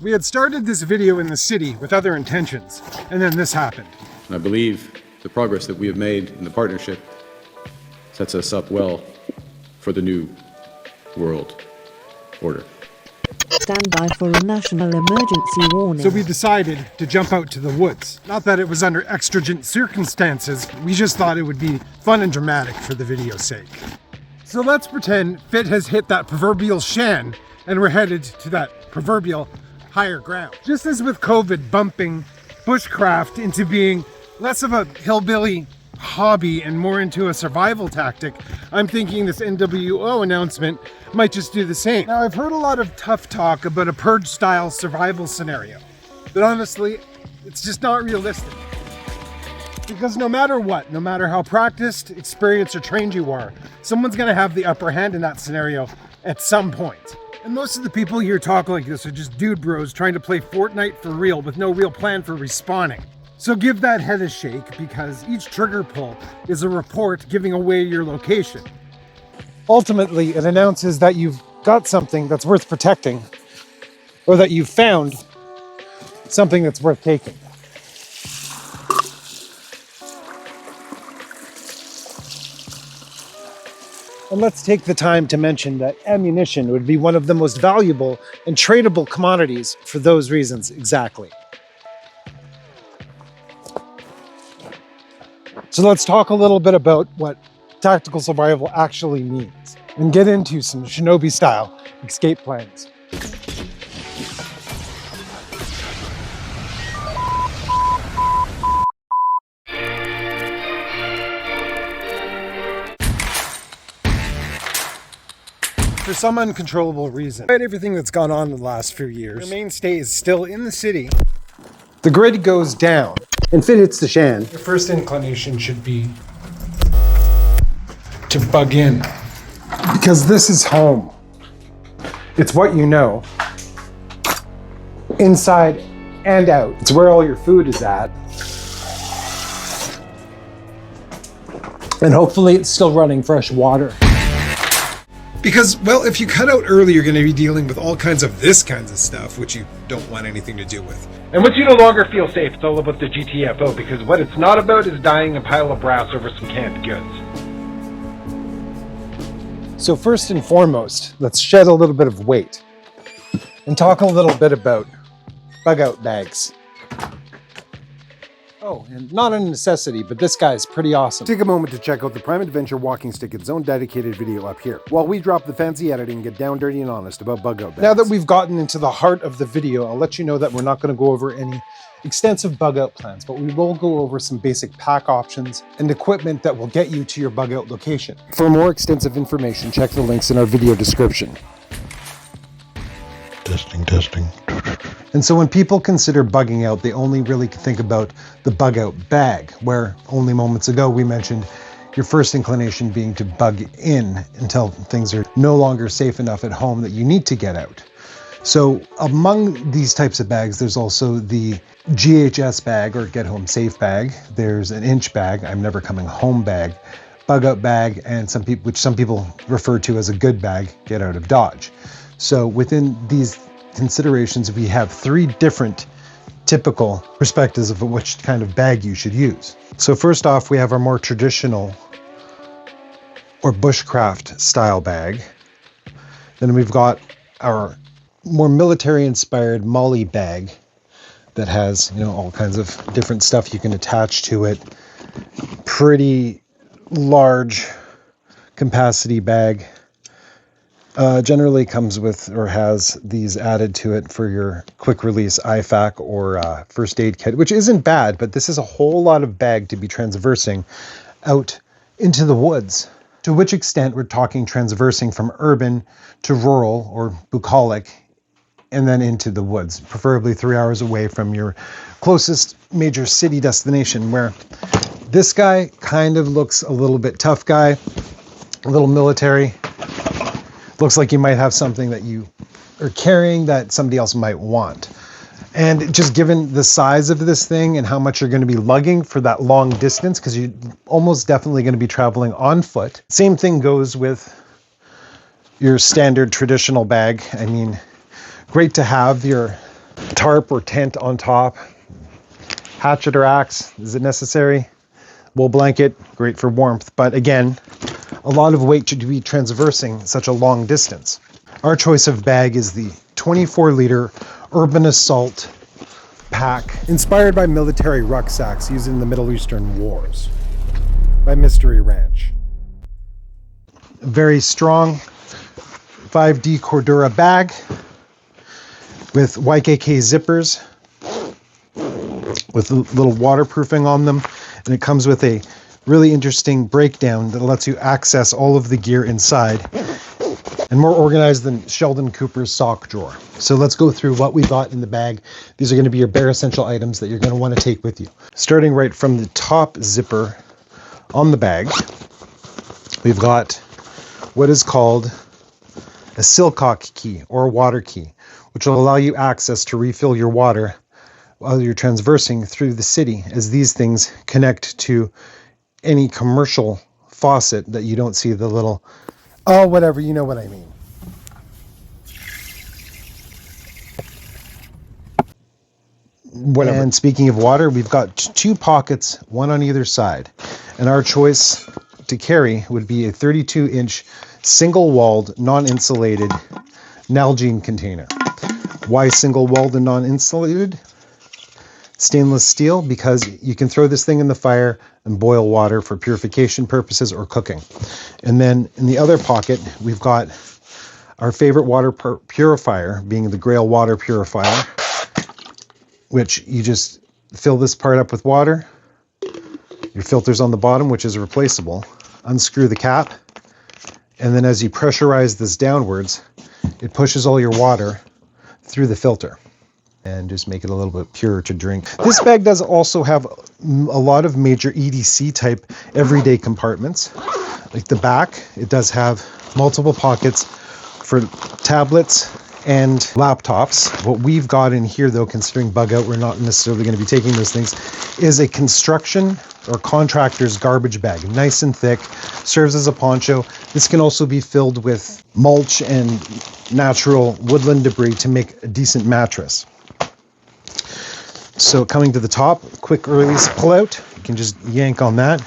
We had started this video in the city with other intentions, and then this happened. I believe the progress that we have made in the partnership sets us up well for the new world order. Stand by for a national emergency warning. So we decided to jump out to the woods. Not that it was under exigent circumstances, we just thought it would be fun and dramatic for the video's sake. So let's pretend Fit has hit that proverbial shan and we're headed to that proverbial higher ground. Just as with COVID bumping bushcraft into being less of a hillbilly hobby and more into a survival tactic, I'm thinking this NWO announcement might just do the same. Now, I've heard a lot of tough talk about a purge-style survival scenario, but honestly, it's just not realistic. Because no matter what, no matter how practiced, experienced, or trained you are, someone's gonna have the upper hand in that scenario at some point. And most of the people here talk like this are just dude bros trying to play Fortnite for real with no real plan for respawning. So give that head a shake, because each trigger pull is a report giving away your location. Ultimately, it announces that you've got something that's worth protecting, or that you've found something that's worth taking. And let's take the time to mention that ammunition would be one of the most valuable and tradable commodities for those reasons exactly. So let's talk a little bit about what tactical survival actually means and get into some shinobi style escape plans. For some uncontrollable reason, despite everything that's gone on in the last few years, your mainstay is still in the city. The grid goes down and Fit hits the shan. Your first inclination should be to bug in, because this is home. It's what you know, inside and out. It's where all your food is at. And hopefully it's still running fresh water. Because, well, if you cut out early, you're going to be dealing with all kinds of this kinds of stuff, which you don't want anything to do with. And once you no longer feel safe, it's all about the GTFO, because what it's not about is dying a pile of brass over some canned goods. So first and foremost, let's shed a little bit of weight and talk a little bit about bug out bags. Oh, and not a necessity, but this guy's pretty awesome. Take a moment to check out the Prime Adventure Walking Stick its own dedicated video up here, while we drop the fancy editing and get down dirty and honest about bug out bags. Now that we've gotten into the heart of the video, I'll let you know that we're not going to go over any extensive bug out plans, but we will go over some basic pack options and equipment that will get you to your bug out location. For more extensive information, check the links in our video description. Testing. And so when people consider bugging out, they only really think about the bug out bag, where only moments ago we mentioned your first inclination being to bug in until things are no longer safe enough at home that you need to get out. So among these types of bags, there's also the GHS bag, or get home safe bag. There's an inch bag, I'm never coming home bag, bug out bag, and which some people refer to as a good bag, get out of Dodge. So within these considerations, we have three different typical perspectives of which kind of bag you should use. So first off, we have our more traditional or bushcraft style bag. Then we've got our more military inspired MOLLE bag that has, all kinds of different stuff you can attach to it. Pretty large capacity bag. Generally comes with or has these added to it for your quick release IFAK or first aid kit, which isn't bad, but this is a whole lot of bag to be transversing out into the woods. To which extent we're talking transversing from urban to rural or bucolic and then into the woods, preferably 3 hours away from your closest major city destination, where this guy kind of looks a little bit tough guy, a little military. Looks like you might have something that you are carrying that somebody else might want. And just given the size of this thing and how much you're going to be lugging for that long distance, because you're almost definitely going to be traveling on foot. Same thing goes with your standard traditional bag. I mean, great to have your tarp or tent on top. Hatchet or axe, is it necessary? Wool blanket, great for warmth, but again, a lot of weight to be transversing such a long distance. Our choice of bag is the 24-liter Urban Assault pack, inspired by military rucksacks used in the Middle Eastern wars by Mystery Ranch. Very strong 5D Cordura bag with YKK zippers with a little waterproofing on them, and it comes with a really interesting breakdown that lets you access all of the gear inside, and more organized than Sheldon Cooper's sock drawer. So let's go through what we got in the bag. These are going to be your bare essential items that you're going to want to take with you. Starting right from the top zipper on the bag, we've got what is called a Silcock key or a water key, which will allow you access to refill your water while you're transversing through the city, as these things connect to any commercial faucet that you don't see the little, oh, whatever, you know what I mean. Whatever. And speaking of water, we've got 2 pockets, one on either side. And our choice to carry would be a 32-inch single-walled, non-insulated Nalgene container. Why single-walled and non-insulated? Stainless steel, because you can throw this thing in the fire and boil water for purification purposes or cooking. And then in the other pocket, we've got our favorite water purifier, being the Grayl water purifier, which you just fill this part up with water. Your filter's on the bottom, which is replaceable. Unscrew the cap, and then as you pressurize this downwards, it pushes all your water through the filter and just make it a little bit purer to drink. This bag does also have a lot of major EDC type everyday compartments. Like the back, it does have multiple pockets for tablets and laptops. What we've got in here, though, considering bug out, we're not necessarily going to be taking those things, is a construction or contractor's garbage bag. Nice and thick, serves as a poncho. This can also be filled with mulch and natural woodland debris to make a decent mattress. So coming to the top, quick release pull out. You can just yank on that.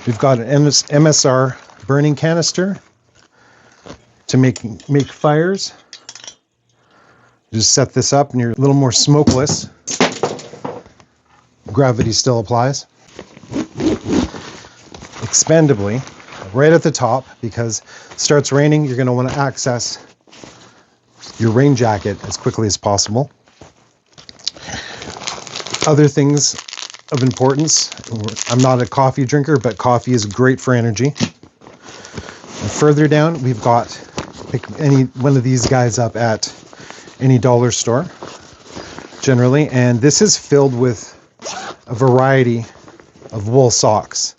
We've got an MSR burning canister to make fires. Just set this up and you're a little more smokeless. Gravity still applies. Expandably, right at the top, because it starts raining, you're going to want to access your rain jacket as quickly as possible. Other things of importance, I'm not a coffee drinker, but coffee is great for energy. And further down, we've got, pick any one of these guys up at any dollar store, generally, and this is filled with a variety of wool socks,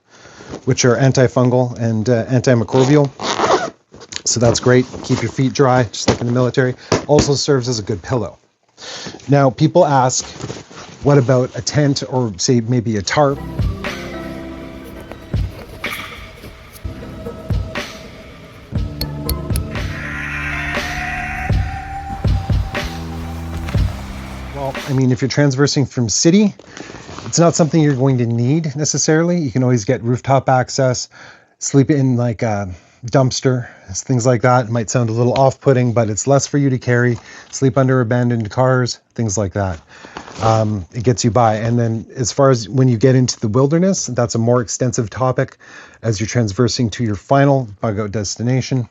which are antifungal and antimicrobial. So that's great. Keep your feet dry, just like in the military. Also serves as a good pillow. Now, people ask, what about a tent or say maybe a tarp? Well, I mean, if you're transversing from city, it's not something you're going to need necessarily. You can always get rooftop access, sleep in like a dumpster, things like that. It might sound a little off-putting, but it's less for you to carry. Sleep under abandoned cars, things like that. It gets you by. And then as far as when you get into the wilderness, that's a more extensive topic. As you're transversing to your final bug out destination,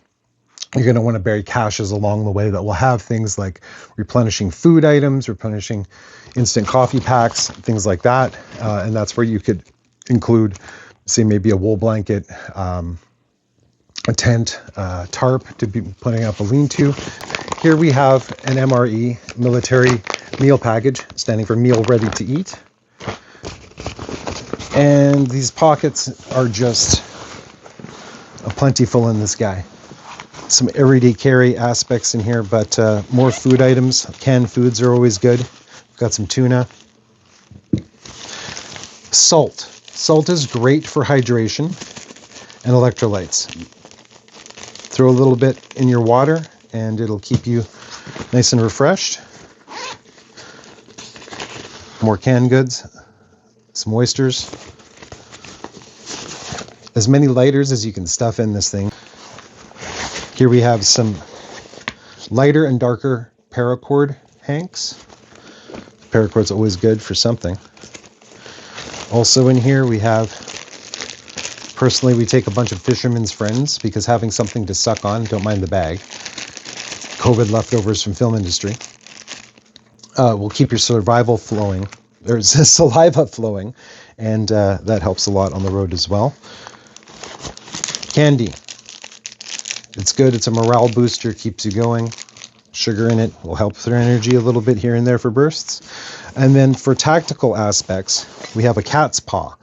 you're going to want to bury caches along the way that will have things like replenishing food items, replenishing instant coffee packs, things like that. And that's where you could include, say, maybe a wool blanket, a tent, tarp to be putting up a lean-to. Here we have an MRE, military meal package, standing for meal ready to eat. And these pockets are just plentiful in this guy. Some everyday carry aspects in here, but more food items. Canned foods are always good. We've got some tuna. Salt. Salt is great for hydration and electrolytes. Throw a little bit in your water and it'll keep you nice and refreshed. More canned goods, some oysters, as many lighters as you can stuff in this thing. Here we have some lighter and darker paracord hanks. Paracord's always good for something. Also in here we have, personally we take a bunch of fishermen's friends because having something to suck on, don't mind the bag. COVID leftovers from film industry. Will keep your survival flowing. There's saliva flowing, and that helps a lot on the road as well. Candy. It's good. It's a morale booster. Keeps you going. Sugar in it will help with their energy a little bit here and there for bursts. And then for tactical aspects, we have a cat's paw.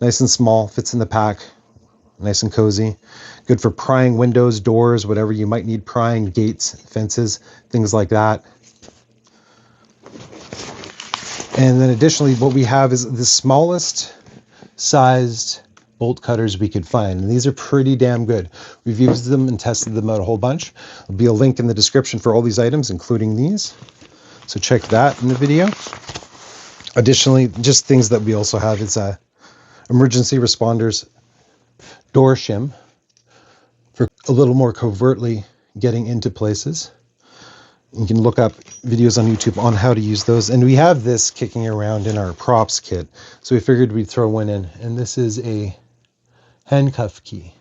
Nice and small. Fits in the pack. Nice and cozy. Good for prying windows, doors, whatever you might need prying, gates, fences, things like that. And then additionally, what we have is the smallest sized bolt cutters we could find. And these are pretty damn good. We've used them and tested them out a whole bunch. There'll be a link in the description for all these items, including these. So check that in the video. Additionally, just things that we also have is emergency responders door shim for a little more covertly getting into places. You can look up videos on YouTube on how to use those. And we have this kicking around in our props kit. So we figured we'd throw one in. And this is a handcuff key.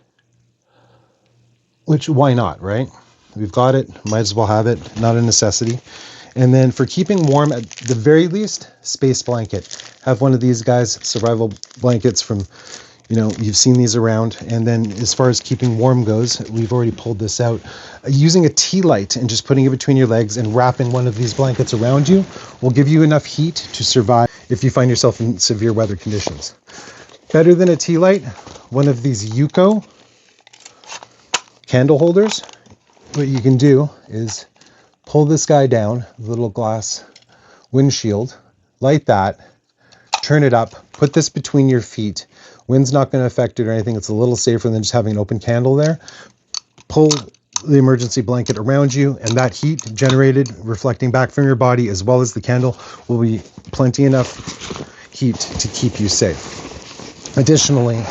Which, why not, right? We've got it. Might as well have it. Not a necessity. And then for keeping warm, at the very least, space blanket. Have one of these guys, survival blankets from, you know, you've seen these around. And then as far as keeping warm goes, we've already pulled this out. Using a tea light and just putting it between your legs and wrapping one of these blankets around you will give you enough heat to survive if you find yourself in severe weather conditions. Better than a tea light, one of these Yuko candle holders. What you can do is pull this guy down, little glass windshield, light that, turn it up, put this between your feet. Wind's not going to affect it or anything. It's a little safer than just having an open candle there. Pull the emergency blanket around you, and that heat generated reflecting back from your body as well as the candle will be plenty enough heat to keep you safe. Additionally,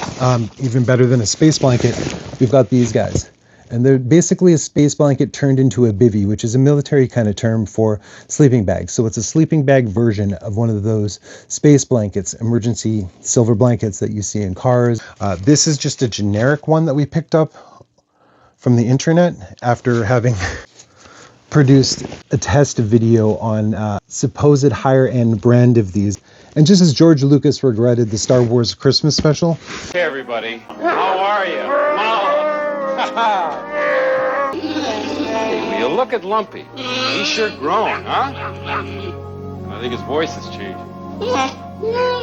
even better than a space blanket, we've got these guys. And they're basically a space blanket turned into a bivy, which is a military kind of term for sleeping bag. So it's a sleeping bag version of one of those space blankets, emergency silver blankets that you see in cars. This is just a generic one that we picked up from the internet after having produced a test video on supposed higher end brand of these. And just as George Lucas regretted the Star Wars Christmas special. Hey everybody, how are you? Hey, will you look at Lumpy? He's sure grown, huh? I think his voice has changed.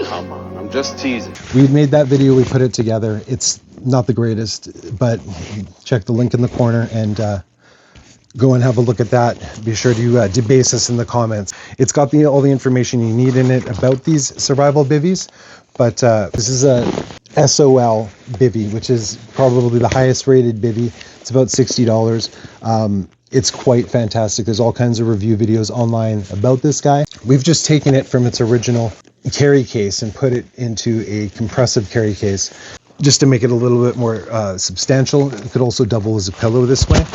Come on, I'm just teasing. We made that video, we put it together. It's not the greatest, but check the link in the corner and go and have a look at that. Be sure to debase us in the comments. It's got all the information you need in it about these survival bivvies, but this is a SOL bivvy, which is probably the highest rated bivvy. It's about $60. It's quite fantastic. There's all kinds of review videos online about this guy. We've just taken it from its original carry case and put it into a compressive carry case just to make it a little bit more substantial. It could also double as a pillow this way.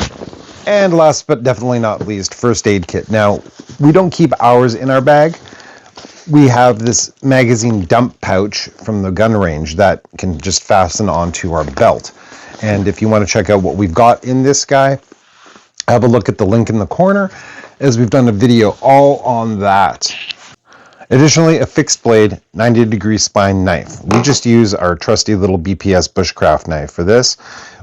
And last but definitely not least, first aid kit. Now, we don't keep ours in our bag. We have this magazine dump pouch from the gun range that can just fasten onto our belt. And if you want to check out what we've got in this guy, have a look at the link in the corner, as we've done a video all on that. Additionally, a fixed blade 90-degree spine knife. We just use our trusty little BPS Bushcraft knife for this,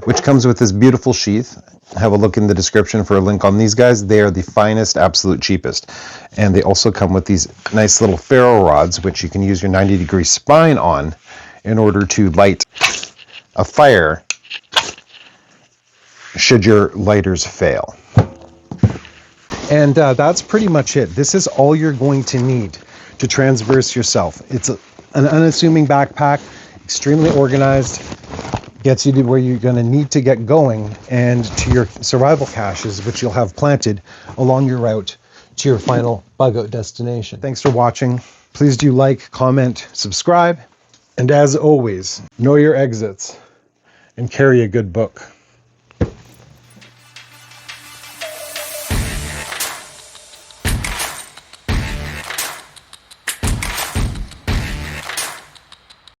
which comes with this beautiful sheath. Have a look in the description for a link on these guys. They are the finest, absolute cheapest. And they also come with these nice little ferro rods, which you can use your 90-degree spine on in order to light a fire should your lighters fail. And that's pretty much it. This is all you're going to need to transverse yourself. It's an unassuming backpack, extremely organized, gets you to where you're going to need to get going and to your survival caches, which you'll have planted along your route to your final bug out destination. Thanks for watching. Please do like, comment, subscribe. And as always, know your exits and carry a good book.